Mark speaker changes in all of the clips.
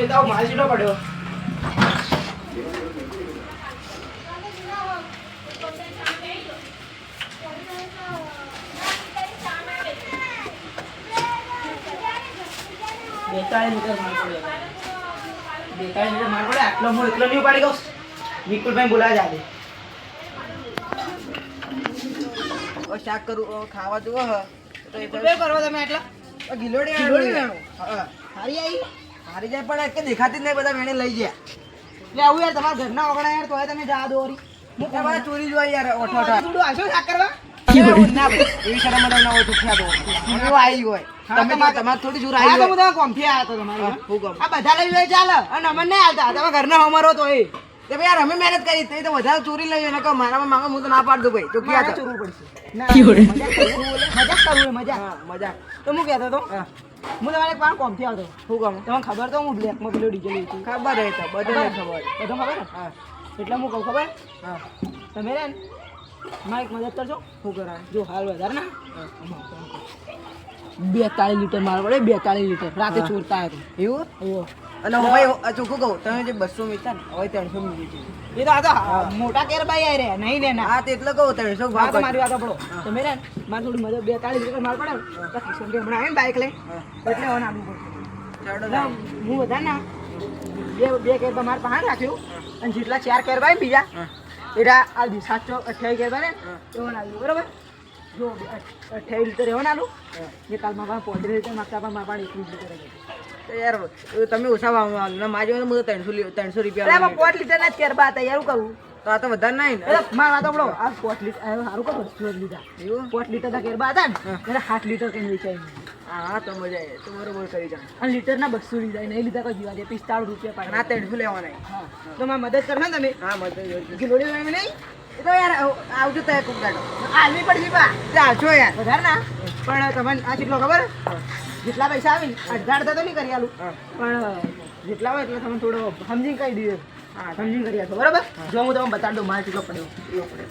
Speaker 1: લેતા આવો માલ સીટો પડ્યો બેતાળી માલ પડે આટલો હું એટલો નહીં ઉપાડી ગયો વિકુલભાઈ બોલાવા જાદે
Speaker 2: શાક કરું ખાવા જુઓ હ તો એ
Speaker 1: કરો તમે એટલા
Speaker 2: ગિલોડી
Speaker 1: ગિલોડી
Speaker 2: હા
Speaker 1: હારી આવી
Speaker 2: હારી જાય પણ કે દેખાતી જ નહીં બધા વેણે લઈ ગયા
Speaker 1: એટલે આવું યાર તમારા ઘરના ઓગણા યાર તોય તમે જા દો રી
Speaker 2: હું બધા ચોરી જોઈ યાર ઓઠો
Speaker 1: થોડું આશો શાક કરવા
Speaker 2: ના ભાઈ એવી શરમ મને ના હોય ચૂક્યા તો હું આવી હોય તમે તો તમારે થોડી જોર આવી
Speaker 1: આ તો
Speaker 2: હોય
Speaker 1: બધા કોમથી આયા તો તમારે
Speaker 2: હું ગમ
Speaker 1: આ બધા લઈ જાય ચાલે અને અમને નહીં હાલતા તમે ઘરના અમારો તો એ
Speaker 2: તે ભાઈ યાર અમે મહેનત કરી તે તો વધારે ચોરી લઈએ ને કે મારામાં માંગો હું તો ના પાડ દઉં ભાઈ તો ક્યાં
Speaker 1: મારે
Speaker 2: તો
Speaker 1: ચોરવું પડશે મજાક કરવું મજાક
Speaker 2: હા મજાક
Speaker 1: તો હું કહેતો હતો
Speaker 2: હા
Speaker 1: હું તમારે પાંચ કોમથી આવતો
Speaker 2: હું ગમ
Speaker 1: તમને ખબર તો હું બ્લેકમાં પેલો ડીજે લીધું
Speaker 2: ખબર હે તો બધાને ખબર
Speaker 1: બધું ખબર ને
Speaker 2: હા
Speaker 1: એટલે હું કહું ખબર
Speaker 2: હા
Speaker 1: તમે રે ને મારી એક મદદ કરજો
Speaker 2: શું કરાય
Speaker 1: જો હાલ વધારે ના 42 લીટર માલ પડે 42 લીટર રાતે ચોરતા હતો
Speaker 2: એવું
Speaker 1: એવો
Speaker 2: અને હું ભાઈ આ ચોખ્ખું કહું તમે જે 200 મીઠા ને હવે 300 મીઠી છે
Speaker 1: એ તો આ તો મોટા કેરબાઈ આય રે નહીં લેના
Speaker 2: હા તે એટલે કહું 300
Speaker 1: હા
Speaker 2: ભાવ
Speaker 1: તો મારી વાત આપણો તમે રે ને મારે થોડી મદદ 42 લીટર માલ પડે ને તો કિશન કે હમણાં આવે ને બાઇક લઈ એટલે હવે નાખવું પડશે
Speaker 2: ચાડો
Speaker 1: ના, હું બધા ના બે કેરબા મારે પાસે રાખ્યું અને જેટલા 4 કેરબા બીજા એરા આ 728 કેરબા ને એવો નાખ્યું બરોબર જો 28 લીટર એવો નાલું એ કાલમાં પણ 35 લીટર માગતા પણ મારા પણ 21 લીટર જ
Speaker 2: તો યાર તમે ઓછા ભાવમાં ના મારી હું તો 300 રૂપિયા
Speaker 1: એટલે 5 લીટર ના જ કેરબા હતા યાર કરું
Speaker 2: તો આ તો વધારે નહીં ને
Speaker 1: એટલે મારા વાત આપણો આ 5 લીટર સારું કરું 2 લીધા
Speaker 2: એવું
Speaker 1: 5 લીટર ના કેરબા હતા ને એટલે 7 લીટર કઈ વેચાય
Speaker 2: હા તો મજા આવે તો બરોબર કરી જાણ
Speaker 1: અને લીટર ના 200 લીધા નહીં લીધા કોઈ જીવા દે 45 રૂપિયા
Speaker 2: ના
Speaker 1: પાડે
Speaker 2: 300 લેવાના
Speaker 1: હા તો મારી મદદ કરશો ને તમે
Speaker 2: હા મજા
Speaker 1: કિલોડી એમ નહીં
Speaker 2: એ તો યાર આવજો તો એક ગાડો
Speaker 1: આલવી પડશે બા
Speaker 2: ચાલશો યાર
Speaker 1: વધારે ના પણ તમને આ કેટલો ખબર જેટલા પૈસા આવી અડધા અડધા તો નહીં કરી આલું પણ જેટલા હોય એટલે તમે થોડો સમજીને કહી દઈએ હા સમજીને કરી આપો બરાબર જો હું તમને બતાવી દઉં માલ કેટલો પડ્યો એવો પડ્યો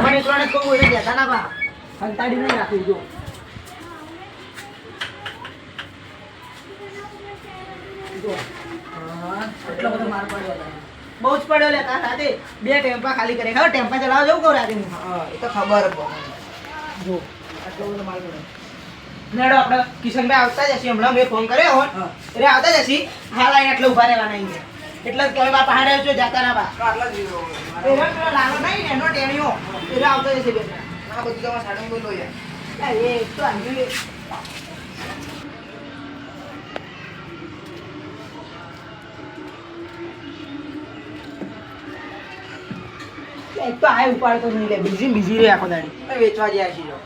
Speaker 1: મને ત્રણે કહું એટલે કહેતા ના બા સંતાડી નહીં રાખવી જો એટલો બધો માલ પડ્યો હતો. બહુ જ પડ્યો લે તાર રાતે 2 ટેમ્પા ખાલી કરે ખબર ટેમ્પા ચલાવવા જવું કહું રાતે હું
Speaker 2: હા એ તો ખબર
Speaker 1: જો આટલો બધો માલ પડ્યો નેડો આપણે કિશનભાઈ આવતા જ હશે હમણાં મેં ફોન કર્યો હોત એટલે આવતા જ હશે હાલ આઈને એટલે ઊભા રહેવાના અહીંયા એટલે તમે બા પહાડ આવજો જાતા ના બા
Speaker 2: આટલા જ
Speaker 1: એ પેલો લાલો નહીં ને એનો ટેણીઓ એટલે આવતા જશે બે જણા.
Speaker 2: આ બધું તમારે સાડું બોલો યાર
Speaker 1: એ તો આવ્યું એક તો આ ઉપાડતો નહીં લે બીજી રે આખો દાડી
Speaker 2: વેચવા ગયા છીએ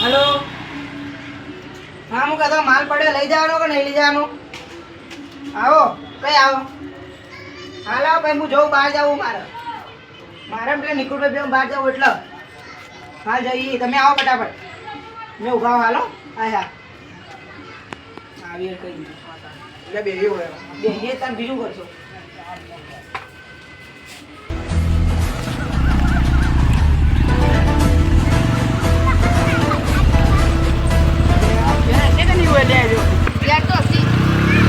Speaker 1: હેલો હા હું કહેતો માલ પડ્યો લઈ જવાનો કે નહીં લઈ જવાનો આવો કઈ આવો હાલ આવો ભાઈ હું જઉં બહાર જાઉં મારે પેલા નિકુળભાઈ બહાર જાઉં એટલે હાલ જઈએ તમે આવો ફટાફટ મેં ઉભા આવો હાલો હા હા આવી કઈ દીધું
Speaker 2: એટલે બેહી હોય
Speaker 1: બે તમે બીજું કરશો
Speaker 3: યાર તો હસી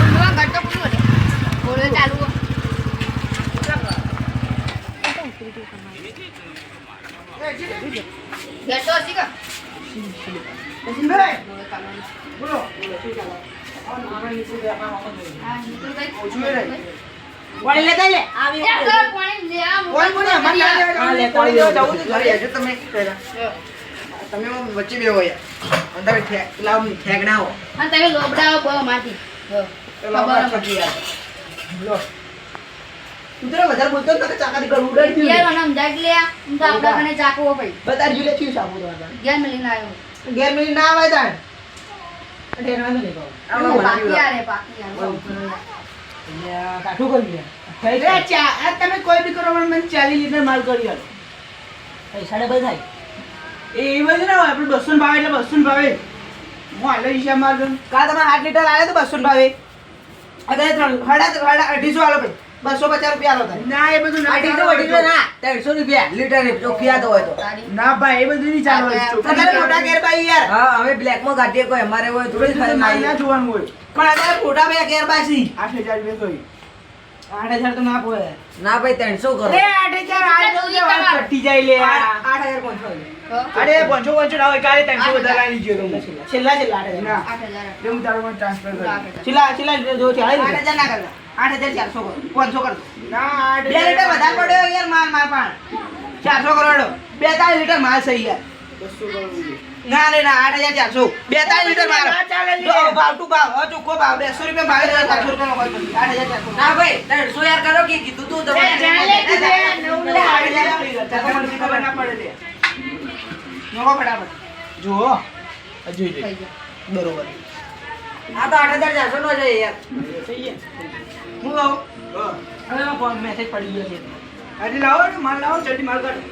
Speaker 3: તમારા ઘર તો પૂરું હતું બોલો ચાલુ ઘર તો હસી કા
Speaker 1: સચિનભાઈ
Speaker 3: બોલો ચાલુ
Speaker 1: બોલો શું ચાલે
Speaker 3: હા નિકુલભાઈ
Speaker 1: વાળી લેતા લે આવી
Speaker 3: યાર ઘર પાણી લે આમ
Speaker 1: કોઈ કોને અમાર ના
Speaker 2: હા,
Speaker 1: લે
Speaker 2: લેતા
Speaker 1: કોઈ
Speaker 2: જવું
Speaker 1: જવું
Speaker 2: ઘરે આવજો તમે તમે વચ્ચે બે હોય અંદર પેલા ઠેકણા હો
Speaker 3: અને તમે લોબડાઓ બહુ માથી
Speaker 2: પેલા
Speaker 3: ખબર
Speaker 2: આપણા છોકરી યાર
Speaker 1: લો તું તો વધારે બોલતો ન કે ચાકાથી કર ઉડાડી દીધું
Speaker 3: યાર મને સમજાય કે લે હું તો આપડા કને ચાકવો ભાઈ
Speaker 1: બતાર જુલે થયું સાબુ તો
Speaker 3: ઘેર મળીને આવ્યો
Speaker 1: ગેર મિલી ના આવે તાણ એટલે એનો વાંધો નહીં કહો
Speaker 3: પાકી યાર પાકી યાર
Speaker 1: કાઠું કરી લે આ તમે કોઈ બી કરો મને 40 લીટર માલ કરી આલો પૈસા ડબલ થાય એ એમ જ ના હોય આપણે 200 ભાવે એટલે 200 ભાવે હું આલો હિસાબ માર દઉં કાલ તમે 8 લીટર આલે તો 200 ભાવે અત્યારે 3 250 આલો ભાઈ 250 રૂપિયા આલો તારે.
Speaker 2: ના એ બધું ના
Speaker 4: આ ઢીકલો વઢીકલો ના 300 રૂપિયા લીટર ને ચોખ્ખિયા તો હોય તો
Speaker 3: તારી
Speaker 2: ના ભાઈ એ બધું નહીં ચાલવાનું.
Speaker 1: તમારે મોટા ઘેર ભાઈ યાર.
Speaker 4: હા અમે બ્લેક માં કાઢીએ કોઈ અમારે હોય થોડી
Speaker 2: બધું તો
Speaker 4: ફાઈલ
Speaker 2: ના જોવાનું હોય.
Speaker 1: પણ અત્યારે મોટા ભાઈ ઘેર બાસી.
Speaker 2: 8,000 રૂપિયા જોઈ.
Speaker 1: 8,000 તો ના પોય.
Speaker 4: ના ભાઈ 300 કરો
Speaker 2: લે 8,000 આ તો જે વાત કટી જાય લે યાર.
Speaker 1: 8,500.
Speaker 2: અરે 500 ના હોય કાલે 300 વધારે આવી ગયો તમને.
Speaker 1: છેલ્લા 8,000.
Speaker 2: ના
Speaker 3: 8,000
Speaker 2: લે હું તારું ટ્રાન્સફર કરું.
Speaker 1: છેલ્લા જો છે 8,000 ના કરતા. 8,400 કરો. 500 કરો.
Speaker 2: ના
Speaker 1: 2 લીટર વધારે પડ્યો યાર માર પાણ. 400 કરોડ. 2-4 લીટર માલ સહી યાર.
Speaker 2: 200 કરોડ.
Speaker 1: ના રે ના 8,400. 2-4 લીટર માલ.
Speaker 2: ના ચાલે લે.
Speaker 1: જો ભાવ ટુ ભાવ. હવે ચોખ્ખો ભાવ 200 રૂપિયા ભાવે 400 રૂપિયાનો હોય તો 8,400.
Speaker 4: ના ભાઈ 300 યાર કરો કે કીધું તું તમે
Speaker 2: ખબર ના પડે લે.
Speaker 1: નોકો ફટાફટ.
Speaker 2: જુઓ જોઈ લે.
Speaker 3: થઈ ગયો.
Speaker 1: બરોબર.
Speaker 4: આ તો 8,400 નો છે યાર
Speaker 2: થઈ ગયા.
Speaker 1: હું કહું
Speaker 2: હા.
Speaker 1: હવે ફોન મેસેજ પડી ગયો છે.
Speaker 2: આજે લાવો ને માલ લાવો જલ્દી માલ કાઢો.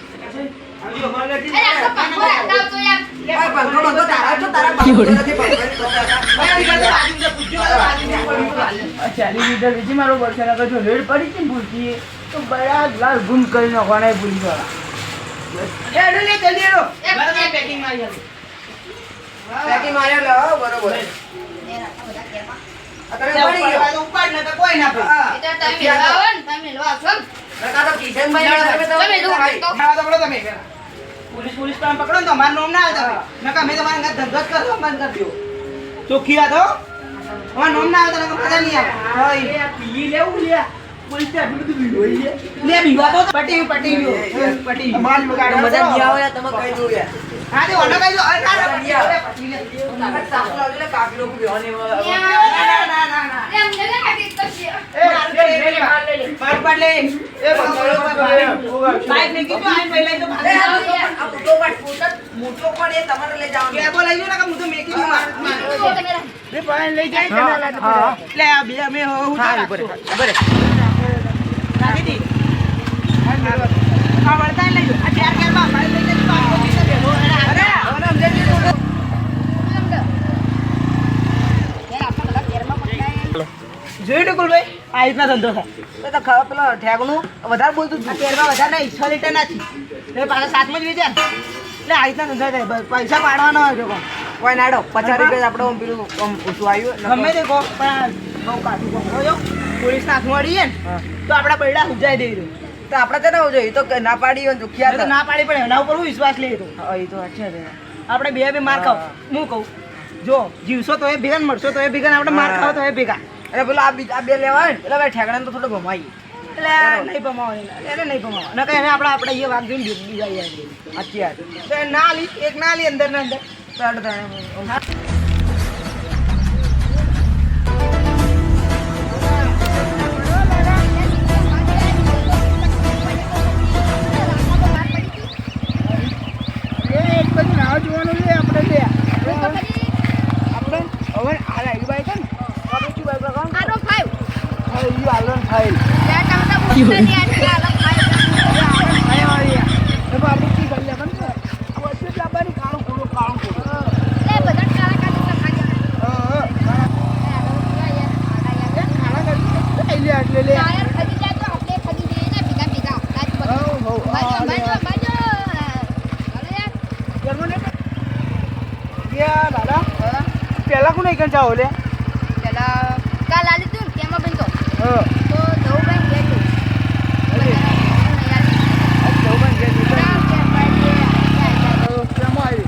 Speaker 2: આવજો માલ કાઢી.
Speaker 3: અરે આ તો પંખો રાખતા આવતો યાર.
Speaker 4: ભાઈ પંખો બંધો તારા છો તારા બાજુ નથી પંખો
Speaker 2: ચાલી લીટર વેચી મારો વર્ષ ના જો રેડ પડી છે ને ભૂલતી તો બડા ગ્લાસ ગુમ કરી નાખવાના એ ભૂલી ગયા. હેડો લે જલ્દી હેડો.
Speaker 1: બરાબર પેકિંગ માં આવી.
Speaker 4: પેકી માર્યો લો બરોબર
Speaker 3: એ રાખો બધા કેરમાં.
Speaker 4: અત્યારે પડી ગયો
Speaker 1: તો ઉપાડ ન તો કોઈ ના પડે.
Speaker 4: હા
Speaker 3: એ તો તમે મેળવા આવો ને તમે મેળવા આવશો ને.
Speaker 4: નકા તો કિશન ભાઈ
Speaker 3: તમે જો તો
Speaker 1: ખાવા તો પડો તમે પેલા. પોલીસ તમે પકડો ને તો અમારું નામ ના આવે તમે. નકા મેં તમારા ઘર ધંધો જ કરવો બંધ કરી દો. ચોખ્ખી વાત હો. અમારું નામ ના આવે તો નકા મજા નહીં આવે.
Speaker 2: આ પી લેવું લે. પોલીસ તે આટલું બધું ભીડ હોય છે.
Speaker 1: લે બીવા તો પટી ગયું. પટી ગયું.
Speaker 2: માલ બગાડો.
Speaker 4: મજા નહીં આવે યાર તમે કહી દો યાર
Speaker 1: હા તે ઓનો કઈ દો. અરે ના ના
Speaker 4: પટી ગયું.
Speaker 1: પટી ગયું.
Speaker 4: તાકાત સાફ લાવજો ને કાફી લોકો બેવાની
Speaker 1: ના.
Speaker 3: એમ જગા કાઢી તો છે.
Speaker 2: માલ લઈ લે.
Speaker 1: પાડ પાડ લે.
Speaker 2: એ બંધ
Speaker 1: બાઈક નીકળી તો આઈને પહેલા તો
Speaker 4: અરે આ
Speaker 1: ભાગ.
Speaker 4: મોટો પણ એ તમારે લઈ જવાનું
Speaker 1: કેબો લઈ જો ને કે હું તો મેકી દઉં માર.
Speaker 3: તો તમે રાખ.
Speaker 2: બે પાણી લઈ જાય કે ના લાગે?
Speaker 1: એટલે આ બે અમે હું
Speaker 4: હા,
Speaker 1: તો
Speaker 4: બરે.
Speaker 1: રાખી દી. આ વળતા લઈ લો. આ ચાર કેરમાં ભાઈ લઈ જજો. આ કોપી તો બેઠો. અરે
Speaker 4: હવે સમજાઈ ગયું તો.
Speaker 3: યાર આપણે બધા કેરમાં પકડાય.
Speaker 1: જોયું ટુકુલભાઈ આ રીતના ધંધો થાય.
Speaker 4: તો ખાવા પેલા ઠેકનું વધારે બોલતું
Speaker 1: આ કેરમાં વધારે નહીં 6 લીટર નથી. એટલે પાછા સાતમાં જ વેચ્યા ને. એટલે આ રીતના ધંધો થાય. પૈસા પાડવાના હોય જો કોણ.
Speaker 4: કોઈ નાડો 50 રૂપિયા આપણે આમ પેલું આમ ઓછું આવ્યું
Speaker 1: ગમે તે કહો પણ બહુ કાઠું કહો જો પોલીસના હાથમાં અડીએ ને
Speaker 4: હા.
Speaker 1: તો આપણા પૈડા હુજાઈ દઈ રહ્યું.
Speaker 4: તો આપણે તો ના જોઈએ તો કે ના પાડી હોય તો
Speaker 1: મેં
Speaker 4: ક્યાં
Speaker 1: તો ના પાડી પડે એના ઉપર હું વિશ્વાસ લઈ તો
Speaker 4: હા એ તો અચ્છા છે
Speaker 1: આપણે બે માર ખાવ. હું કહું જો જીવશો તો એ ભેગા ને મળશો તો એ ભેગા ને આપણે માર ખાવ તો એ ભેગા.
Speaker 4: અરે પેલો આ બે લેવાય ને એટલે ભાઈ ઠેકડાને તો થોડું ભમાઈ
Speaker 1: એટલે નહીં ભમાવાની એને નહીં ભમાવા નકર એને આપણે એ વાગ જોઈને બીજા યાર
Speaker 4: અચ્છી યાર
Speaker 1: તો એ ના લી એક ના લી અંદર ને અંદર
Speaker 2: એક બધું નાવ જોવાનું લે આપણે લે.
Speaker 3: તો પછી
Speaker 2: આપણે હવે આ લાઈવ બાઈક છે ને આપણે શું બાઈક લગાવવાનું?
Speaker 3: આનો 5
Speaker 2: હા ઈ આલન થાય.
Speaker 3: યાર તમે તો બોલતા નહીં આ અલગ 5
Speaker 2: થાય વાળી આ. તો આપણે શું કરી લેવાનું છે? આ વચ્ચે જ લાવવાની કાળું કોળું કાળું કોળું.
Speaker 3: એ બધા કાળા કાળા ખાઈ
Speaker 2: હા
Speaker 3: જાય
Speaker 2: એ ખાડા કરી લે એટલે લે.
Speaker 3: યાર ખરી જાય તો આપણે ખરી જઈએ ને ભીગા ભીગા રાત પર
Speaker 2: હો હો
Speaker 3: બાજો અરે યાર
Speaker 2: જર્મન ગયા દાદા પેલા કોને કન જાવ લે?
Speaker 3: પેલા કાલ આલી તું તેમાં બનતો
Speaker 2: હા
Speaker 3: તો જવું ભાઈ ગેલું
Speaker 2: જવબન ગયા કેમ આવી?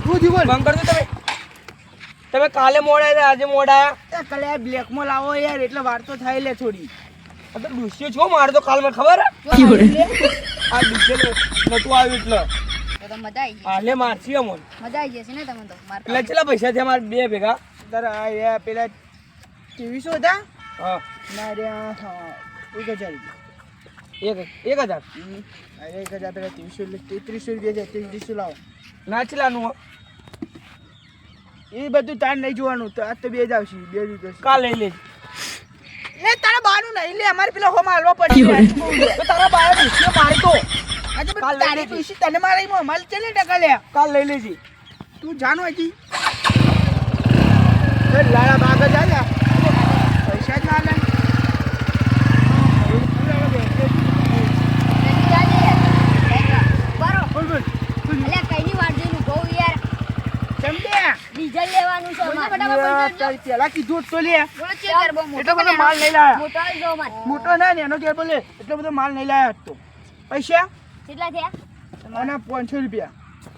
Speaker 2: શું જીવન?
Speaker 1: બંધ કરી દો તમે. તમે કાલે મોડા આવ્યા આજે મોડા આવ્યા.
Speaker 2: એ કલે બ્લેક માં લાવો યાર એટલે વાર તો થાય લે થોડી.
Speaker 1: આ તો ડૂસ્યો છો મારે તો કાલ મને ખબર હે? આ ડૂસ્યો નતું આવ્યું એટલે
Speaker 3: તો મજા આવી ગઈ
Speaker 1: હાલે મારછી અમોન.
Speaker 3: મજા આવી જશે ને તમે તો માર
Speaker 1: એટલે કેટલા પૈસા છે મારે બે ભેગા?
Speaker 2: તારા આ યાર પેલા 2300 હતા
Speaker 1: હા
Speaker 2: ના રે હા 1000
Speaker 1: 1,000.
Speaker 2: અરે 1000 પેલા 2300 એટલે 3300 રૂપિયા છે 3300 લાવો.
Speaker 1: ના ચલાનું
Speaker 2: એ બધું તાર નહીં જોવાનું તો આજ તો બે જ આવશે બે જ આવશે.
Speaker 1: કાલ લઈ લેજે.
Speaker 2: લે તારા બાનું નહીં લે અમારે પેલા હોમ હાલવા પડી
Speaker 1: તો તારા બાએ ડૂસ્યો મારી તો
Speaker 2: આજે
Speaker 1: કાલ લઈ
Speaker 2: તારી
Speaker 1: લેજે.
Speaker 2: પૈસી તને મારે એમાં અમારે ચલે ટકા લે
Speaker 1: કાલ લઈ લેજે.
Speaker 2: તું જાનો હજી લાડા બાગ જ આવ્યા પૈસા જ ના લે તારી પેલા કીધું હોત તો લે
Speaker 3: બોલો ચેક કર બહુ
Speaker 2: એટલો
Speaker 3: મોટો
Speaker 2: બધો માલ નહીં લાયા
Speaker 3: મોટો આવી જાવ મારે
Speaker 2: મોટો ના ને એનો ઘેર બોલે એટલો બધો માલ નહીં લાયા આજ તો પૈસા
Speaker 3: કેટલા થયા
Speaker 2: અને 500 રૂપિયા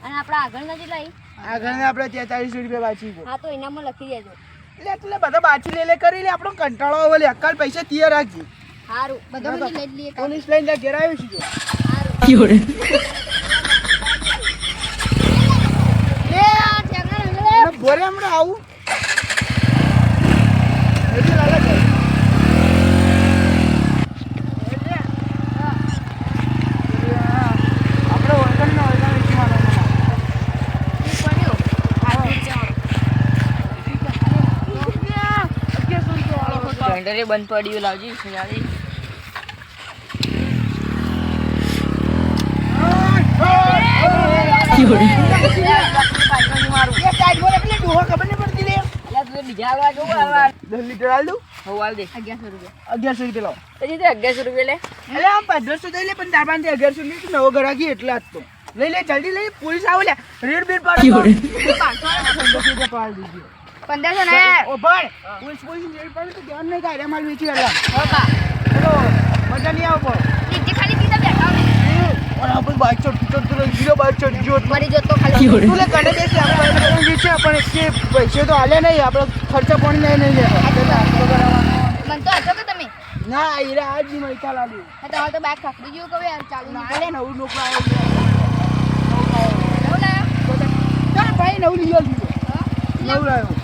Speaker 3: અને આપણા આગળના કેટલા ઈ?
Speaker 2: આગળ આપણે 43 રૂપિયા બાકી છે
Speaker 3: હા તો એનામાં લખી દેજો
Speaker 2: એટલે બધા બાચી લે કરી લે આપણો કંટાળો આવે લે અક્કલ પૈસા તૈયાર રાખજે
Speaker 3: સારું બધા મને લઈ જ લઈએ કામ.
Speaker 2: પોલીસ લઈને ઘેર આવ્યો છું જો
Speaker 3: સારું એ આ ઠેકાણા હંગલે.
Speaker 2: અને ભોરે હમણાં આવું એટલે લાલા જાય. આપણે ઓળખાણના ઓળખાણ વેચી મારવાના.
Speaker 3: ઈ પડ્યો. આ
Speaker 4: જનરેટર બંધ પડ્યું લાવજી શિયાળી
Speaker 2: એ સાઈડ બોલે પેલી ડોહા ખબર નહીં પડતી લે.
Speaker 4: અલ્યા તું બીજા આલવા જોવું આલવા
Speaker 2: 10 લીટર આલ દઉં?
Speaker 4: હો આલ દે
Speaker 3: 1100 રૂપિયા.
Speaker 2: 1100 રૂપિયા લાવો.
Speaker 4: પછી તે 1100 રૂપિયા લે
Speaker 2: એટલે આમ 1500 દઈ લે પણ તાર પાસે 1100 ની નવો ગરાકી એટલા જ તો લઈ લે જલ્દી લઈ પોલીસ આવો લે રેડ બેડ પાડો 1500 રૂપિયા પાડી દીજો
Speaker 3: 1500 ને
Speaker 2: ઓ ભાઈ પોલીસ રેડ પાડો તો ધ્યાન નહીં કાઢે માલ વેચી આલા
Speaker 3: હોકા
Speaker 2: ચલો મજા નહીં આવો
Speaker 3: નીચે ખાલી સીધા બેઠા ને
Speaker 2: પણ આપણે બાઈક ચડ જીરો બાઈક ચડ જો
Speaker 3: મરી જતો ખાલી
Speaker 2: તું લે કાઢે બેસી આપણે વેચે પણ કે પૈસે તો હાલે નહીં આપણે ખર્ચા પાણી નહીં લેવા
Speaker 3: મન તો હતો કે તમે
Speaker 2: ના ઈરા આજ ની મૈકા લાવી
Speaker 3: હા તમારે તો બેગ ખખડી ગયું કવે ચાલુ
Speaker 2: ના
Speaker 3: નહીં
Speaker 2: લે નવું નોકરા આવ્યો
Speaker 3: નવું લાયો
Speaker 2: ચાલ ભાઈ નવું લઈ આવ્યો
Speaker 3: હા?
Speaker 2: નવું લાવ્યો